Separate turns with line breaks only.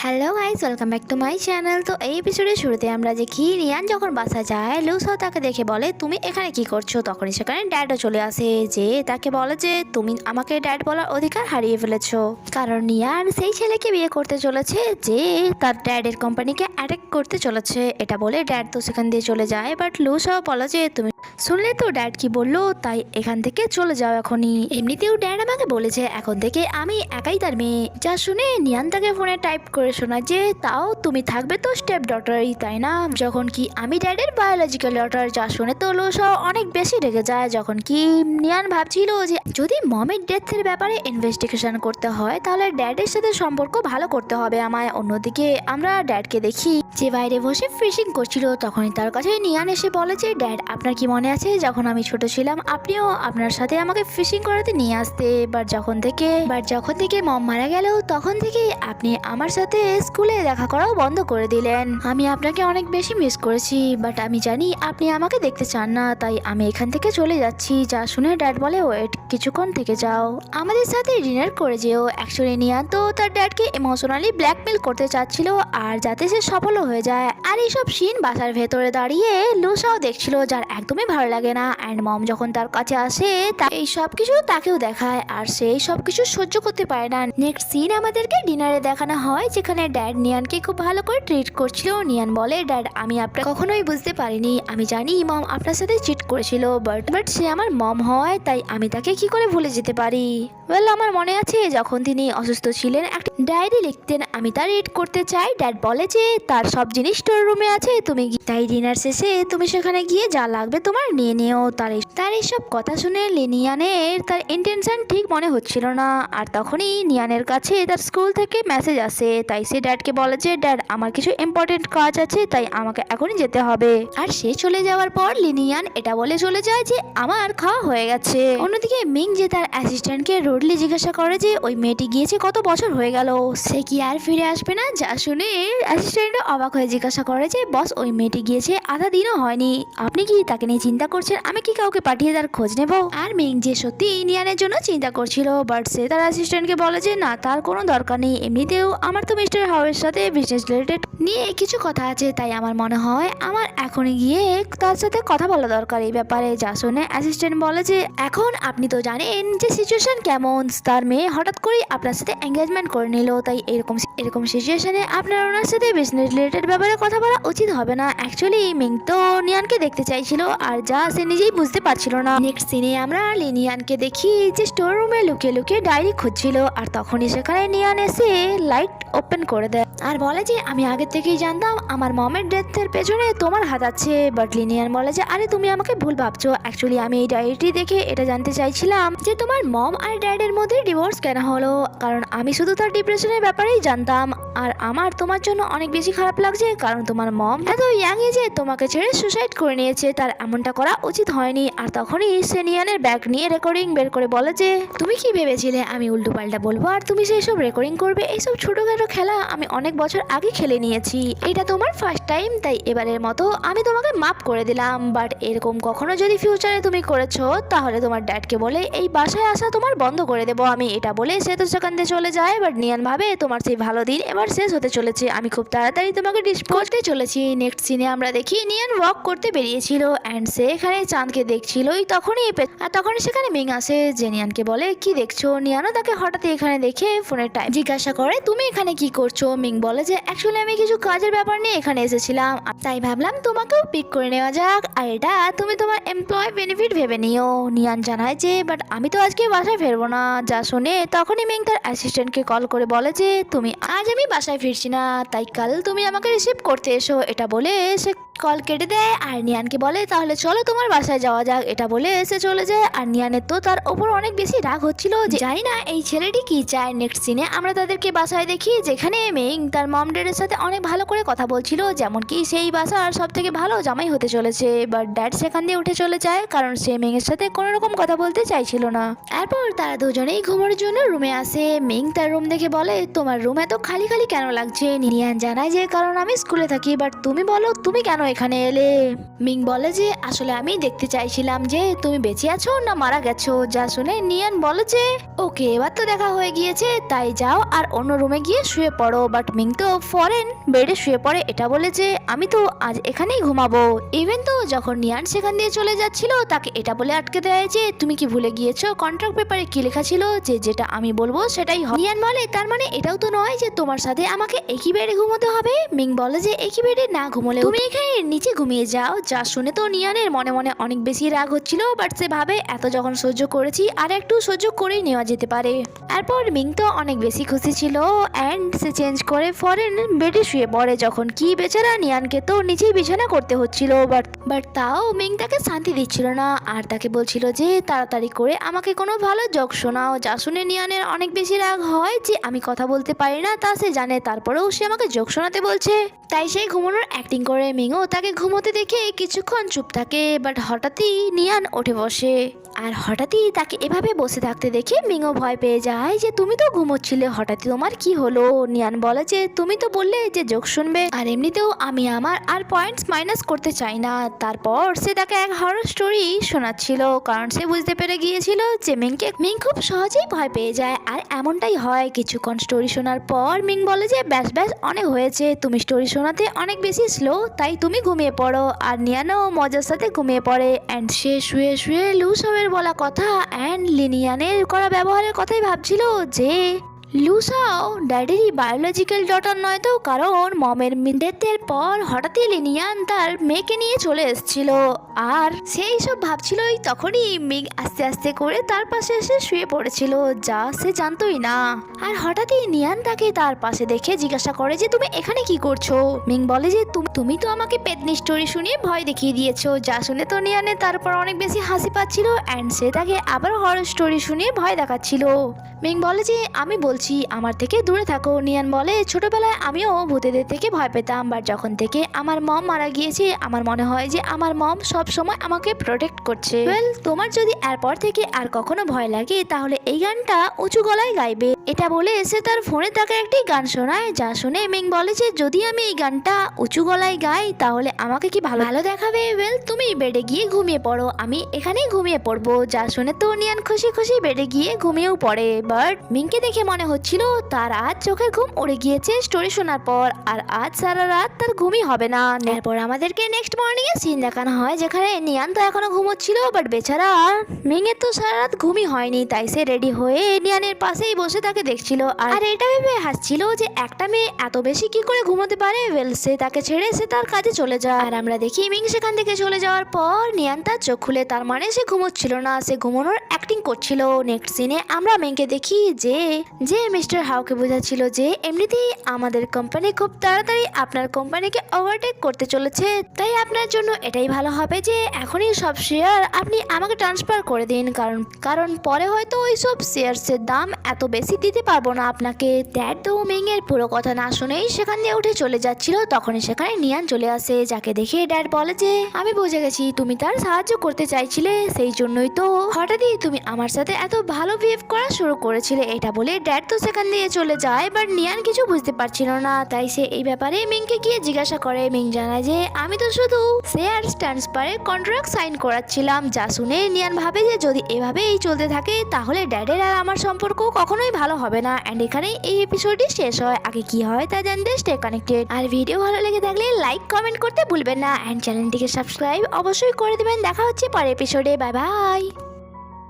Hello guys, welcome back to my channel. তো এই এপিসোডের শুরুতে আমরা দেখি নিয়ান যখন বাসা যায়, লুসাও তাকে দেখে বলে তুমি এখানে কি করছো। তখনই সেখানে ড্যাডও চলে আসে, যে তাকে বলে যে তুমি আমাকে ড্যাড বলার অধিকার হারিয়ে ফেলেছো, কারণ নিয়ান সেই ছেলেকে বিয়ে করতে চলেছে যে তার ড্যাডের কোম্পানিকে অ্যাটাক করতে চলেছে। এটা বলে ড্যাড তো সেখান দিয়ে চলে যায়, বাট লুসাও বলে যে তুমি শুনলে তো ড্যাড কি বললো, তাই এখান থেকে চলে যাও এখনই। এমনিতেও ড্যাড আমাকে বলেছে এখন থেকে আমি একাই তার মেয়ে। যা শুনে নিয়ান তাকে ফোনে টাইপ করে শোনায় যে তাও তুমি থাকবে তো স্টেপ ডটারই, তাই না, যখন কি আমি ড্যাডের বায়োলজিক্যাল ডটার। যা শুনে তো লোসাও অনেক বেশি রেগে যায়। যখন কি নিয়ান ভাবছিল যে যদি মমের ডেথের ব্যাপারে ইনভেস্টিগেশন করতে হয় তাহলে ড্যাডের সাথে সম্পর্ক ভালো করতে হবে আমায়। অন্যদিকে আমরা ড্যাডকে দেখি যে বাইরে বসে ফিশিং করছিল। তখনই তার কাছে নিয়ান এসে বলে যে ড্যাড, আপনার কি মনে আছে যখন আমি ছোট ছিলাম আপনিও আপনার সাথে আমাকে ফিশিং করাতে নিয়ে আসতে, বাট যখন থেকে মম মারা গেল তখন থেকে আপনি আমার সাথে স্কুলে দেখা করাও বন্ধ করে দিলেন। আমি আপনাকে অনেক বেশি মিস করেছি, বাট আমি জানি আপনি আমাকে দেখতে চান না, তাই আমি এখান থেকে চলে যাচ্ছি। যা শুনে ড্যাড বলে ওয়েট, কিছুক্ষণ থেকে যাও, আমাদের সাথে ডিনার করে যেও। অ্যাকচুয়ালি নিয়ান তো তার ড্যাডকে ইমোশনালি ব্ল্যাকমেল করতে চাচ্ছিল, আর যাতে সে সফলও হয়ে যায়। আর এইসব সিন বাসার ভেতরে দাঁড়িয়ে লুসাও দেখছিল, যার একদমই ভালো লাগে না। অ্যান্ড মম যখন তার কাছে আসে এই সব কিছু তাকেও দেখায়, আর সেই সব কিছু সহ্য করতে পারে না। নেক্সট সিন আমাদেরকে ডিনারে দেখানো হয়, যেখানে ড্যাড নিয়ানকে খুব ভালো করে ট্রিট করছিল। নিয়ান বলে ড্যাড, আমি আপনাকে কখনোই বুঝতে পারিনি, আমি জানি মম আপনার সাথে চিট করেছিল, বাট সে আমার মম হয়, তাই আমি তাকে কি করে ভুলে যেতে পারি। ওয়েল, আমার মনে আছে যখন তিনি অসুস্থ ছিলেন একটা ডায়েরি লিখতেন, আমি তা রিড করতে চাই। ড্যাড বলে যে তার সব জিনিস স্টোর রুমে আছে, তুমি তাই ডিনার শেষে তুমি সেখানে গিয়ে যা লাগবে তোমার নিয়ে নিও। তার এইসব কথা শুনে নিয়ানের তার ইন্টেনশন ঠিক মনে হচ্ছিল না। আর তখনই নিয়ানের কাছে তার স্কুল থেকে মেসেজ আসে, তাই সে ড্যাডকে বলে যে ড্যাড, আমার কিছু ইম্পর্টেন্ট কাজ আছে, তাই আমাকে এখনই যেতে হবে। আর সে চলে যাওয়ার পর লিনিয়ান এটা বলে চলে যায় যে আমার খাওয়া হয়ে গেছে। অন্যদিকে মিং যে তার অ্যাসিস্ট্যান্টকে রোডলি জিজ্ঞাসা করে যে ওই মেয়েটি গিয়েছে কত বছর হয়ে গেল, সে কি আর ফিরে আসবে না। যা শুনে অ্যাসিস্ট্যান্ট অবাক হয়ে জিজ্ঞাসা করে যে বস, ওই মেয়েটি গিয়েছে আধা দিনও হয়নি, আপনি কি তাকে নিয়ে চিন্তা করছেন, আমি কি কাউকে পাঠিয়ে তার খোঁজ নেব। আর মিং যে সত্যি নিয়ানের জন্য চিন্তা করছিল, বাট সে তার অ্যাসিস্ট্যান্টকে বলে যে না, তার কোনো দরকার নেই, এমনিতেও আমার তো মিস্টার হাওয়ের সাথে বিজনেস রিলেটেড নিয়ে কিছু কথা আছে, তাই আমার মনে হয় আমার এখনই গিয়ে তার সাথে কথা বলা দরকার এই ব্যাপারে। যা শুনে অ্যাসিস্ট্যান্ট বলে যে এখন আপনি তো জানেন যে সিচুয়েশন কেমন, তার মেয়ে হঠাৎ করেই আপনার সাথে এঙ্গেজমেন্ট করে নিল, তাই এরকম সিচুয়েশনে আপনার ওনার সাথে বিজনেস রিলেটেড ব্যাপারে কথা বলা উচিত হবে না। অ্যাকচুয়ালি মিং তো নিয়ানকে দেখতে চাইছিল, আর যা সে নিজেই বুঝতে পারছিল না। নেক্সট সিনে আমরা লিনিয়ানকে দেখি যে স্টোর রুমে লুকিয়ে লুকিয়ে ডায়েরি খুঁজছিল, আর তখনই সেখানে নিয়ান এসে লাইট ওপেন করে দেয় আর বলে যে আমি আগে থেকেই জানতাম আমার মমের ডেথের পেছনে তোমার হাত আছে। বাট লিনিয়ান বলে যে আরে তুমি আমাকে ভুল ভাবছো, অ্যাকচুয়ালি আমি এই ডায়েরিটি দেখে এটা জানতে চাইছিলাম যে তোমার মম আর ড্যাডের মধ্যে ডিভোর্স কেন হলো, কারণ আমি শুধু তার ডিপ্রেশনের ব্যাপারেই জানতাম। আর আমার তোমার জন্য অনেক বেশি খারাপ লাগছে, কারণ তোমার মম এত ইয়াং এজে তোমাকে ছেড়ে সুসাইড করে নিয়েছে, তার এমনটা করা উচিত হয়নি। আর তখনই সে নিয়ানের ব্যাগ নিয়ে রেকর্ডিং বের করে বলে যে তুমি কি ভেবেছিলে আমি উল্টো পাল্টা বলবো আর তুমি সেই সব রেকর্ডিং করবে, এইসব ছোটখাটো খেলা আমি অনেক বছর আগে খেলে নিয়েছি, এটা তোমার ফার্স্ট টাইম, তাই এবারের মতো আমি তোমাকে মাফ করে দিলাম। বাট এরকম কখনো যদি ফিউচারে তুমি করেছো তাহলে তোমার ড্যাডকে বলে এই বাসায় আসা তোমার বন্ধ করে দেবো আমি। এটা বলে সে তো সেখান থেকে চলে যায়। বাট নিয়ান ভাবে তোমার সেই ভালো দিন এবার শেষ হতে চলেছে, আমি খুব তাড়াতাড়ি তোমাকে ডিসপোজ করতে চলেছি। নেক্সট সিনে আমরা দেখি নিয়ান ওয়াক করতে বেরিয়েছিল, অ্যান্ড সে এখানে চাঁদকে দেখছিলই। তখনই সেখানে মিং আসে, যে নিয়ানকে বলে কি দেখছো। নিয়ানও তাকে হঠাৎ এখানে দেখে ফোনের টাইম জিজ্ঞাসা করে তুমি এখানে কি করছো। মিং বলে যে অ্যাকচুয়ালি আমি কিছু কাজের ব্যাপার নিয়ে এখানে এসেছিলাম, তাই ভাবলাম তোমাকেও পিক করে নেওয়া যাক, আর এটা তুমি তোমার এমপ্লয় বেনিফিট ভেবে নিও। নিয়ান জানায় যে বাট আমি তো আজকে বাসায় ফিরবো না। যা শুনে তখনই মিং তার অ্যাসিস্ট্যান্টকে কল করে বলে যে তুমি আজ আমি বাসায় ফিরছি না, তাই কাল তুমি আমাকে রিসিভ করতে এসো। এটা বলে সে কল কেটে দেয়, আর নিয়ানকে বলে তাহলে চলো তোমার বাসায় যাওয়া যাক। এটা বলে এসে চলে যায়। আর নিয়ানের তো তার ওপর অনেক বেশি রাগ হচ্ছিল, যে জানি না এই ছেলেটি কি চায়। নেক্সট সিনে আমরা তাদেরকে বাসায় দেখি, যেখানে মিং তার মম ড্যাডের সাথে অনেক ভালো করে কথা বলছিল, যেমন কি সেই বাসার সব থেকে ভালো জামাই হতে চলেছে। বাট ড্যাড সেখান দিয়ে উঠে চলে যায়, কারণ সে মিংয়ের সাথে কোনো রকম কথা বলতে চাইছিল না। এরপর তারা দুজনেই ঘুমানোর জন্য রুমে আসে। মিং তার রুম দেখে বলে তোমার রুম এত খালি খালি কেন লাগছে। নিয়ান জানায় যে কারণ আমি স্কুলে থাকি, বাট তুমি বলো তুমি কেন এখানে এলে? মিং বলে যে আসলে আমি দেখতে চাইছিলাম যে তুমি বেঁচে আছো না মারা গেছো। যা শুনে নিয়ান বলে যে ওকে এবার তো দেখা হয়ে গিয়েছে, তাই যাও আর অন্য রুমে গিয়ে শুয়ে পড়ো। বাট মিং তো ফরেন বেডে শুয়ে পড়ে এটা বলে যে আমি তো আজ এখানেই ঘুমাবো। ইভেন তো যখন নিয়ান সেখান দিয়ে চলে যাচ্ছিল তাকে এটা বলে আটকে দেয় যে তুমি কি ভুলে গিয়েছো কন্ট্রাক্ট পেপারে কি লেখা ছিল যে যেটা আমি বলবো সেটাই হয়। নিয়ান বলে তার মানে এটাও তো নয় যে তোমার সাথে আমাকে একই বেডে ঘুমোতে হবে। মিং বলে যে একই বেডে না ঘুমোলে তুমি এখানে নিচে ঘুমিয়ে যাও। যা শুনে তো নিয়ানের মনে মনে অনেক বেশি রাগ হচ্ছিল, বাট সে ভাবে এত যখন সহ্য করেছি আর একটু সহ্য করেই নেওয়া যেতে পারে। এরপর মিং তো অনেক বেশি খুশি ছিল অ্যান্ড সে চেঞ্জ করে ফরেন বেডে শুয়ে পড়ে। যখন কি বেচারা নিয়ানকে তো নিচেই বিছানা করতে হচ্ছিল, বাট তাও মিং তাকে শান্তি দিচ্ছিল না আর তাকে বলছিল যে তাড়াতাড়ি করে আমাকে কোনো ভালো জোক শোনাও। যা শুনে নিয়ানের অনেক বেশি রাগ হয় যে আমি কথা বলতে পারি না তা সে জানে, তারপরেও সে আমাকে জোক শোনাতে বলছে। তাই সে ঘুমানোর অ্যাক্টিং করে মিংও তাকে ঘুমোতে দেখে কিছুক্ষণ চুপ থাকে। বাট হঠাৎই নিয়ান উঠে বসে আর হঠাৎই তাকে এভাবে বসে থাকতে দেখে মিংও ভয় পেয়ে যায় যে তুমি তো ঘুমোচ্ছিলে, হঠাৎই তোমার কি হলো? নিয়ান বলে যে তুমি তো বললে যে জোক শুনবে আর এমনিতেও আমি আমার আর পয়েন্টস মাইনাস করতে চাই না। তারপর সে তাকে এক হরর স্টোরি শোনাচ্ছিল কারণ সে বুঝতে পেরে গিয়েছিল যে মিং খুব সহজেই ভয় পেয়ে যায় আর এমনটাই হয়। কিছুক্ষণ স্টোরি শোনার পর মিং বলে যে ব্যাস অনেক হয়েছে, তুমি স্টোরি শোনাতে অনেক বেশি স্লো, তাই তুমি ঘুমিয়ে পড়ো। আর নিয়ানও মজার সাথে ঘুমিয়ে পড়ে অ্যান্ড সে শুয়ে শুয়ে লুসাওয়ের বলা কথা অ্যান্ড লিনিয়ানের করা ব্যবহারের কথাই ভাবছিল যে লুসাও ড্যাডিরই বায়োলজিক্যাল ডটার নয় তো, কারণ মমের ডেথের পর হঠাৎই লিনিয়ান তার মেয়েকে নিয়ে চলে এসেছিল আর সেই সব ভাবছিলই তখনই মিং আস্তে আস্তে করে তার পাশে এসে শুয়ে পড়েছিল, যা সে জানতোই না। আর হঠাৎই নিয়ান তাকে তার পাশে দেখে জিজ্ঞাসা করে যে তুমি এখানে কি করছো? মিং বলে যে তুমি তো আমাকে পেতনি স্টোরি শুনিয়ে ভয় দেখিয়ে দিয়েছো। যা শুনে তো নিয়ানে তারপর অনেক বেশি হাসি পাচ্ছিল অ্যান্ড সে তাকে আবার হরর স্টোরি শুনিয়ে ভয় দেখাচ্ছিল। মিং বলে যে আমি বলছি আমার থেকে দূরে থাকো। নিয়ান বলে ছোটবেলায় আমিও ভূতেদের থেকে ভয় পেতাম, বাট যখন থেকে আমার মম মারা গিয়েছে আমার মনে হয় যে আমার মম সব সময় আমাকে প্রোটেক্ট করছে। ওয়েল তোমার যদি এরপর থেকে আর কখনো ভয় লাগে তাহলে এই গানটা উঁচু গলায় গাইবে। এটা বলে এসে তার ফোনে তাকে একটি গান শোনায়। যা শুনে মিং বলে যে যদি আমি এই গানটা উঁচু গলায় গাই তাহলে আমাকে কি ভালো ভালো দেখাবে? ওয়েল তুমি বেডে গিয়ে ঘুমিয়ে পড়ো, আমি এখানেই ঘুমিয়ে পড়বো। যা শুনে তো নিয়ান খুশি খুশি বেডে গিয়ে ঘুমিয়েও পড়ে। বাট মিংকে দেখে মনে হচ্ছিল তার আজ চোখের ঘুম উড়ে গিয়েছে স্টোরি শোনার পর আর আজ সারা রাত তার ঘুমই হবে না। এরপর আমাদেরকে নেক্সট মর্নিং এ সিন দেখানো হয় যেখানে নিয়ান তো এখনো ঘুমোচ্ছিল, বাট বেচারা মিং এর তো সারা রাত ঘুমই হয়নি, তাই সে রেডি হয়ে নিয়ানের পাশেই বসে তাকে দেখছিল আর এটা ভেবে হাসছিল যে একটা মেয়ে এত বেশি কি করে ঘুমোতে পারে। ওয়েল সে তাকে ছেড়ে সে তার কাজে চলে যায় আর আমরা দেখি মিং সেখান থেকে চলে যাওয়ার পর নিয়ান তার চোখ খুলে, তার মানে সে ঘুমোচ্ছিল না, সে ঘুমানোর অ্যাক্টিং করছিল। নেক্সট সিনে আমরা মিংকে দেখি যে মিস্টার হাউকে বোঝাচ্ছিল যে এমনিতেই আমাদের কোম্পানি খুব তাড়াতাড়ি আপনার কোম্পানিকে ওভারটেক করতে চলেছে, তাই আপনার জন্য এটাই ভালো হবে যে এখনই সব শেয়ার আপনি আমাকে ট্রান্সফার করে দিন, কারণ পরে হয়তো ওই সব শেয়ারসের দাম এত বেশি দিতে পারবো না আপনাকে। ড্যাড তো মিং এর পুরো কথা না শুনেই সেখান দিয়ে উঠে চলে যাচ্ছিল, তখনই সেখানে নিয়ান চলে আসে, যাকে দেখে ড্যাড বলে যে আমি বুঝে গেছি তুমি তার সাহায্য করতে চাইছিলে, সেই জন্যই তো হঠাৎই তুমি আমার সাথে এত ভালো বিহেভ করা শুরু করেছিলে। এটা বলে ড্যাড তো সেখান দিয়ে চলে যায়, বাট নিয়ান কিছু বুঝতে পারছিল না, তাই সে এই ব্যাপারে মিংকে গিয়ে জিজ্ঞাসা করে। মিং জানায় যে আমি তো শুধু শেয়ার ট্রান্সফারের কন্ট্রাক্ট সাইন করাচ্ছিলাম। যা শুনে নিয়ান ভাবে যে যদি এভাবেই চলতে থাকে তাহলে ড্যাডের আর আমার সম্পর্ক কখনোই ভালো হবে না। অ্যান্ড এখানেই এই এপিসোডটি শেষ হয়। আগে কি হয় তা জানতে স্টে কানেক্টেড। আর ভিডিও ভালো লেগে থাকলে লাইক কমেন্ট করতে ভুলবেন না অ্যান্ড চ্যানেলটিকে সাবস্ক্রাইব অবশ্যই করে দেবেন। দেখা হচ্ছে পরের এপিসোডে। Bye bye.